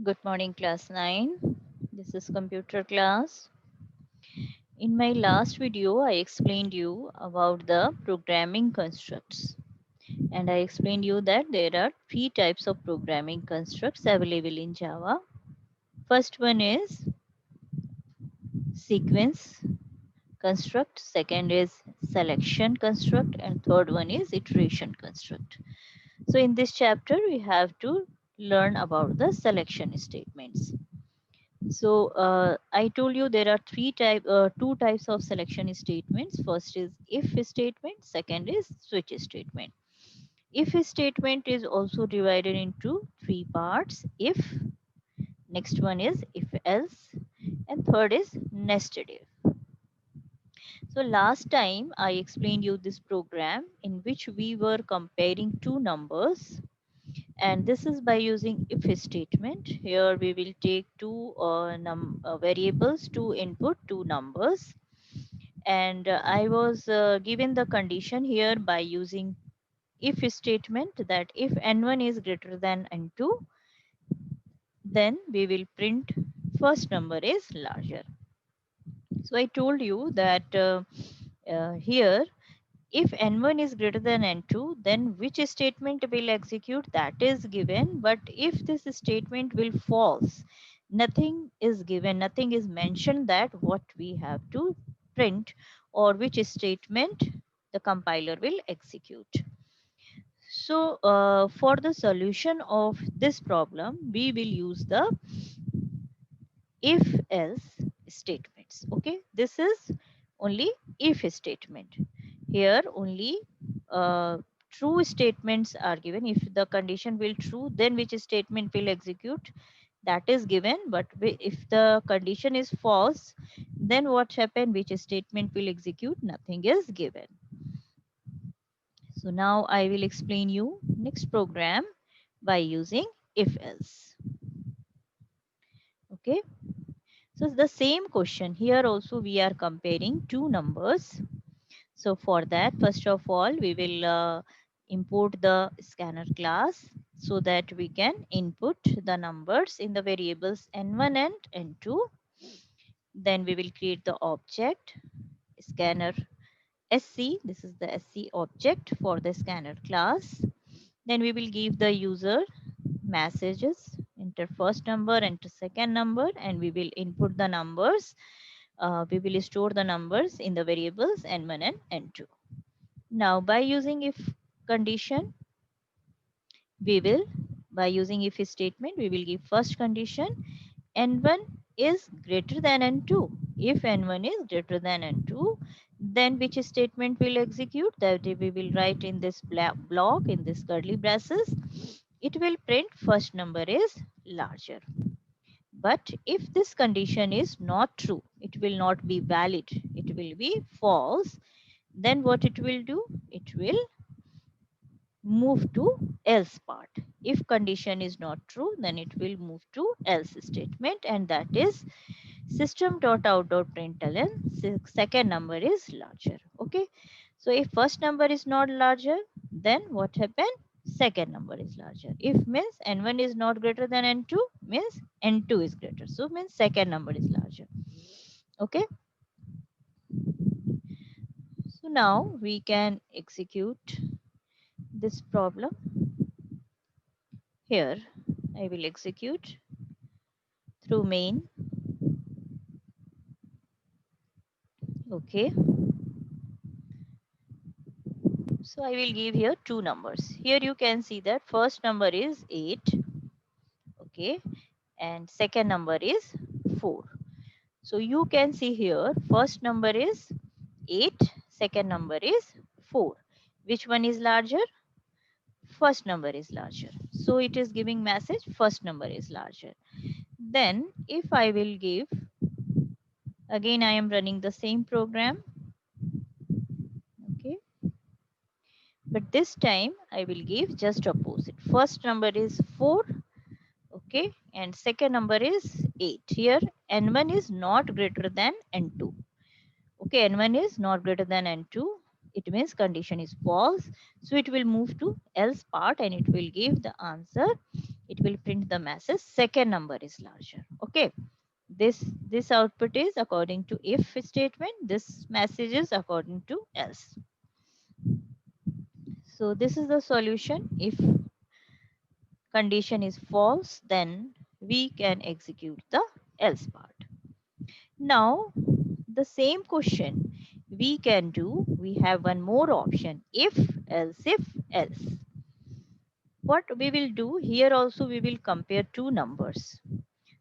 Good morning, class 9. This is computer class. In my last video, I explained you about the programming constructs. And I explained you that there are three types of programming constructs available in Java. First one is sequence construct, second is selection construct, and third one is iteration construct. So in this chapter, we have to learn about the selection statements. So I told you there are two types of selection statements. First is if statement, second is switch statement. If statement is also divided into three parts. If, next one is if else, and third is nested if. So last time I explained you this program in which we were comparing two numbers, and this is by using if statement. Here we will take two variables to input two numbers, and I was given the condition here by using if statement that if n1 is greater than n2, then we will print first number is larger. So I told you that here if n1 is greater than n2, then which statement will execute, that is given. But if this statement will false, nothing is given, nothing is mentioned that what we have to print or which statement the compiler will execute. So for the solution of this problem, we will use the if else statements. Okay, this is only if statement. Here only true statements are given. If the condition will true, then which statement will execute, that is given. But if the condition is false, then what happen, which statement will execute, nothing is given. So now I will explain you next program by using if else. Okay, so the same question here also, we are comparing two numbers. So for that, first of all, we will import the scanner class so that we can input the numbers in the variables n1 and n2. Then we will create the object scanner sc. This is the sc object for the scanner class. Then we will give the user messages, enter first number, enter second number, and we will input the numbers. We will store the numbers in the variables n1 and n2. Now by using if condition, we will, by using if statement, we will give first condition n1 is greater than n2. If n1 is greater than n2, then which statement will execute, that we will write in this block, in this curly braces, it will print first number is larger. But if this condition is not true, it will not be valid, it will be false, then what it will do, it will move to else part. If condition is not true, then it will move to else statement, and that is system.out.println second number is larger. Okay, so if first number is not larger, then what happened, second number is larger. If means n1 is not greater than n2, means n2 is greater, so means second number is larger. Okay, so now we can execute this problem. Here I will execute through main. Okay, so I will give here two numbers. Here you can see that first number is 8. Okay, and second number is 4. So you can see here first number is 8, second number is 4. Which one is larger? First number is larger. So it is giving message first number is larger. Then if I will give, again I am running the same program. Okay, but this time I will give just opposite. First number is 4. Okay, and second number is 8. Here n1 is not greater than n2. Okay, n1 is not greater than n2. It means condition is false. So it will move to else part and it will give the answer it will print the message second number is larger. Okay, this output is according to if statement, this message is according to else. So this is the solution. If condition is false, then we can execute the else part. Now the same question we can do, we have one more option, if else. What we will do here, also we will compare two numbers.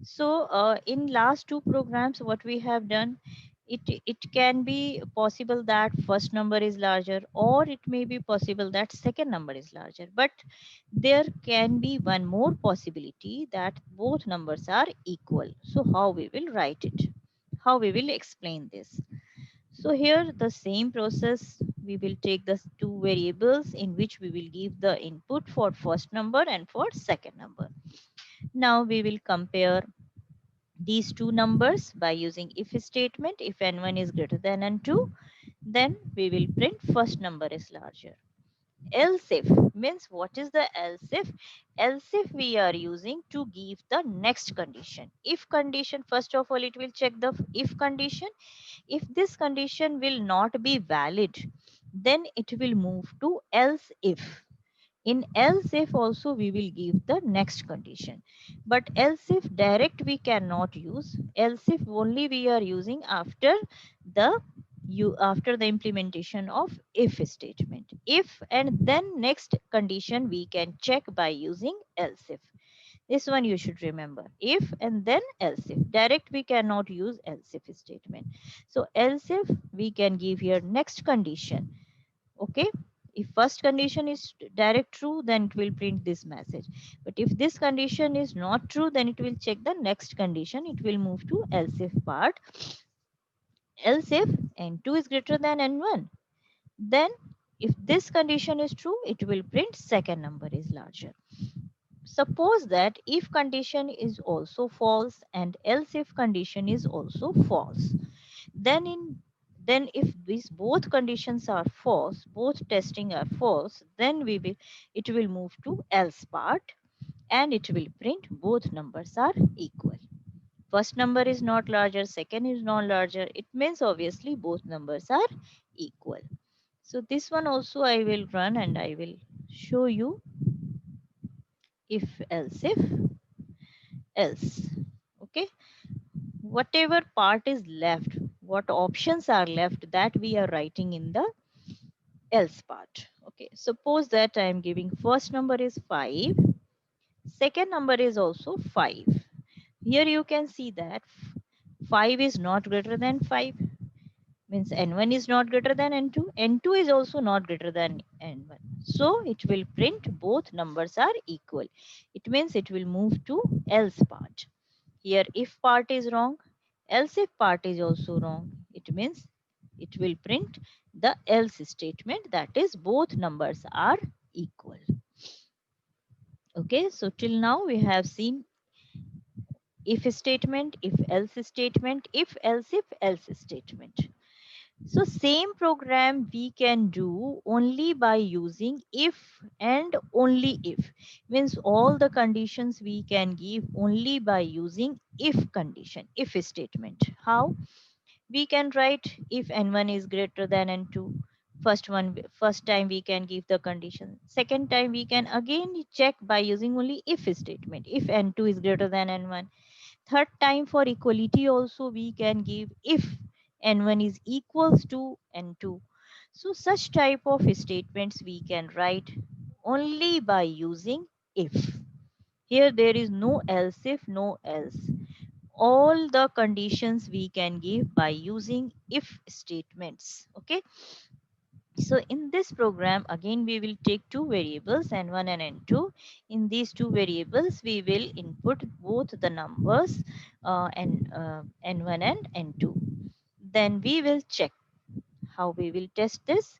So in last two programs, what we have done, it can be possible that first number is larger, or it may be possible that second number is larger. But there can be one more possibility that both numbers are equal. So how we will write it? How we will explain this? So here the same process, we will take the two variables in which we will give the input for first number and for second number. Now we will compare these two numbers by using if statement. If n1 is greater than n2, then we will print first number is larger. Else if means, what is the else if? Else if we are using to give the next condition. If condition, first of all it will check the if condition. If this condition will not be valid, then it will move to else if. In else if also we will give the next condition, but else if direct we cannot use. Else if only we are using after the after the implementation of if statement. If and then next condition we can check by using else if. This one you should remember, if and then else if. Direct we cannot use else if statement. So else if we can give here next condition. Okay, if first condition is direct true, then it will print this message. But if this condition is not true, then it will check the next condition. It will move to else if part. Else if n2 is greater than n1, then if this condition is true, it will print second number is larger. Suppose that if condition is also false and else if condition is also false, then if these both conditions are false, both testing are false, then it will move to else part, and it will print both numbers are equal. First number is not larger, second is not larger, it means obviously both numbers are equal. So this one also I will run and I will show you. If else. Okay, whatever part is left, what options are left, that we are writing in the else part. Okay, suppose that I am giving first number is 5, second number is also 5. Here you can see that 5 is not greater than 5, means n1 is not greater than n2, n2 is also not greater than n1. So it will print both numbers are equal. It means it will move to else part. Here if part is wrong, else if part is also wrong. It means it will print the else statement, that is both numbers are equal. Okay, so till now we have seen if statement, if else statement, if else statement. So same program we can do only by using if and only if. Means all the conditions we can give only by using if condition, if statement. How? We can write if n1 is greater than n2. First time we can give the condition. Second time we can again check by using only if statement. If n2 is greater than n1. Third time for equality also we can give if n1 is equals to n2. So such type of statements we can write only by using if. Here there is no else if, no else. All the conditions we can give by using if statements. Okay. So in this program, again, we will take two variables, n1 and n2. In these two variables, we will input both the numbers n1 and n2. Then we will check how we will test this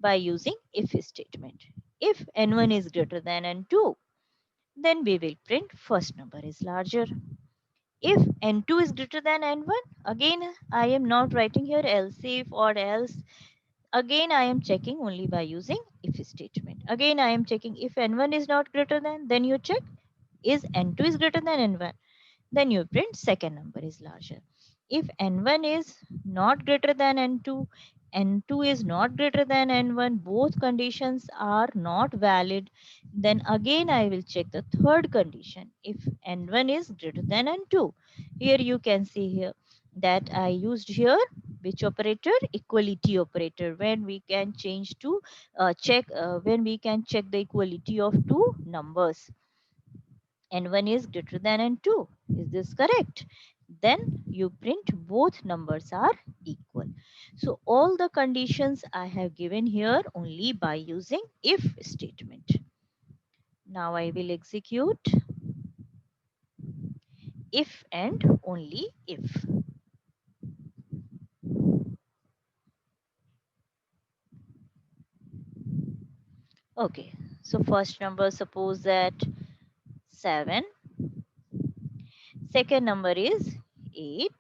by using if statement. If n1 is greater than n2, then we will print first number is larger. If n2 is greater than n1, again I am not writing here else if or else. Again I am checking only by using if statement. Again I am checking if n1 is not greater than, then you check is n2 is greater than n1, then you print second number is larger. If n1 is not greater than n2, n2 is not greater than n1, both conditions are not valid, then again I will check the third condition. If n1 is greater than n2, here you can see here that I used here which operator? Equality operator, when we can change to when we can check the equality of two numbers. N1 is greater than N2. Is this correct? Then you print both numbers are equal. So all the conditions I have given here only by using if statement. Now I will execute if and only if. Okay, so first number, suppose that 7. Second number is 8.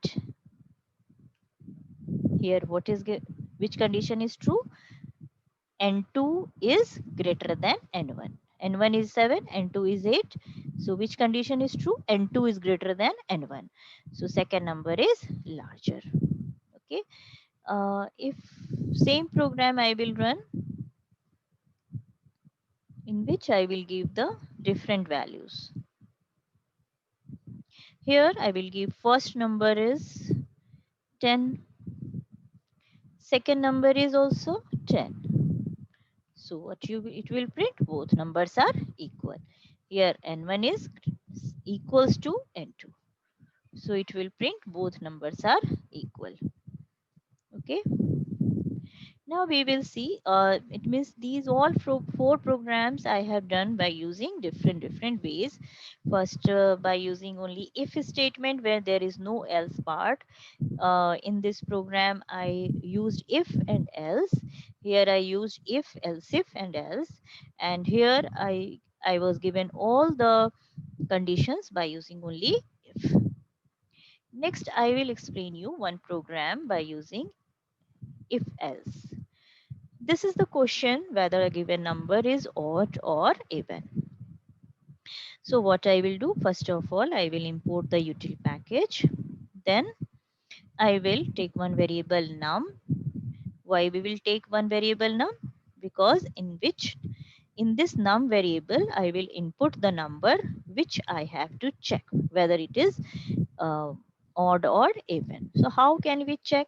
Here what is which condition is true? N2 is greater than N1. N1 is 7, N2 is 8. So which condition is true? N2 is greater than N1. So second number is larger. Okay. If same program I will run, in which I will give the different values. Here I will give first number is 10. Second number is also 10. So what it will print, both numbers are equal. Here n1 is equals to n2. So it will print both numbers are equal. Okay. Now we will see, it means these all four programs I have done by using different ways. First, by using only if statement where there is no else part. In this program I used if and else. Here I used if and else. And here I was given all the conditions by using only if. Next I will explain you one program by using if else. This is the question whether a given number is odd or even. So what I will do, first of all I will import the util package. Then I will take one variable num. Why we will take one variable num? Because in this num variable I will input the number which I have to check whether it is uh, odd or even. So how can we check?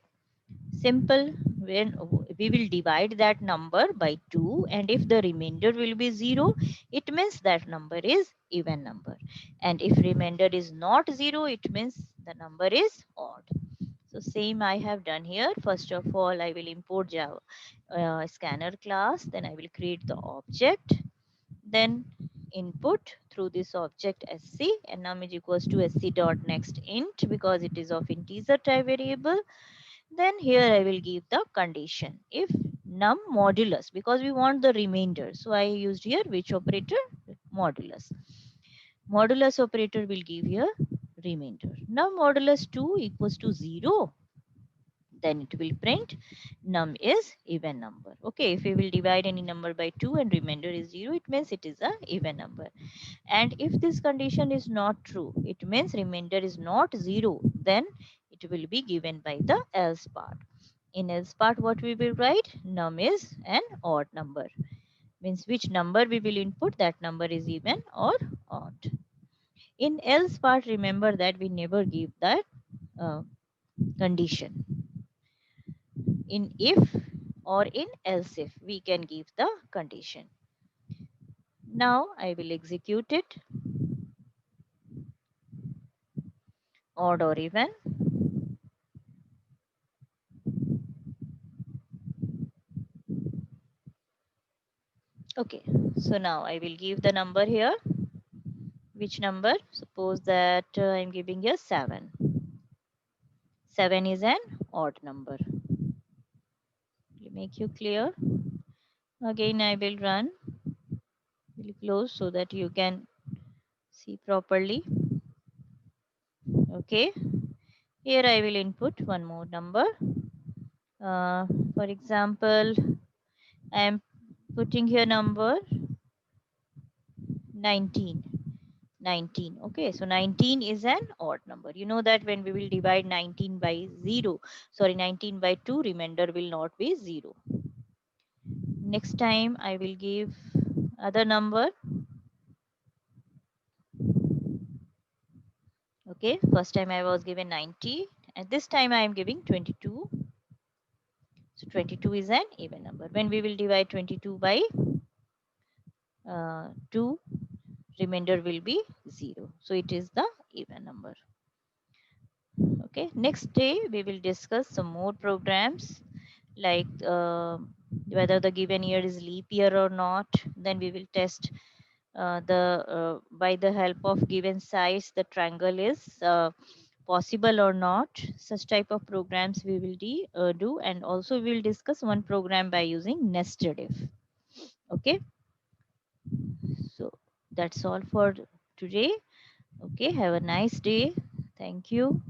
Simple. When we will divide that number by 2, and if the remainder will be 0, it means that number is even number, and if remainder is not 0, it means the number is odd. So same I have done here. First of all I will import Java scanner class, then I will create the object, then input through this object sc, and num is equals to sc dot next int because it is of integer type variable. Then here I will give the condition if num modulus, because we want the remainder. So I used here which operator? Modulus. Modulus operator will give here remainder. Now modulus 2 equals to 0. Then it will print num is even number. Okay, if we will divide any number by 2 and remainder is 0, it means it is a even number. And if this condition is not true, it means remainder is not 0, then it will be given by the else part. In else part, what we will write? Num is an odd number. Means which number we will input, that number is even or odd. In else part, remember that we never give that uh, condition. In if or in else if, we can give the condition. Now I will execute it. Odd or even. Okay, so now I will give the number here. Which number? Suppose that I'm giving here 7. 7 is an odd number. Will make you clear. Again I will run. Will close so that you can see properly. Okay. Here I will input one more number. For example, I am putting here number 19. 19. Okay, so 19 is an odd number. You know that when we will divide 19 by 0, sorry, 19 by 2, remainder will not be 0. Next time I will give other number. Okay, first time I was given 90 and this time I am giving 22. So 22 is an even number. When we will divide 22 by 2, remainder will be 0. So it is the even number. Okay, next day we will discuss some more programs like whether the given year is leap year or not. Then we will test the by the help of given size the triangle is possible or not. Such type of programs we will do, and also we will discuss one program by using nested if. Okay, so that's all for today. Okay, have a nice day. Thank you.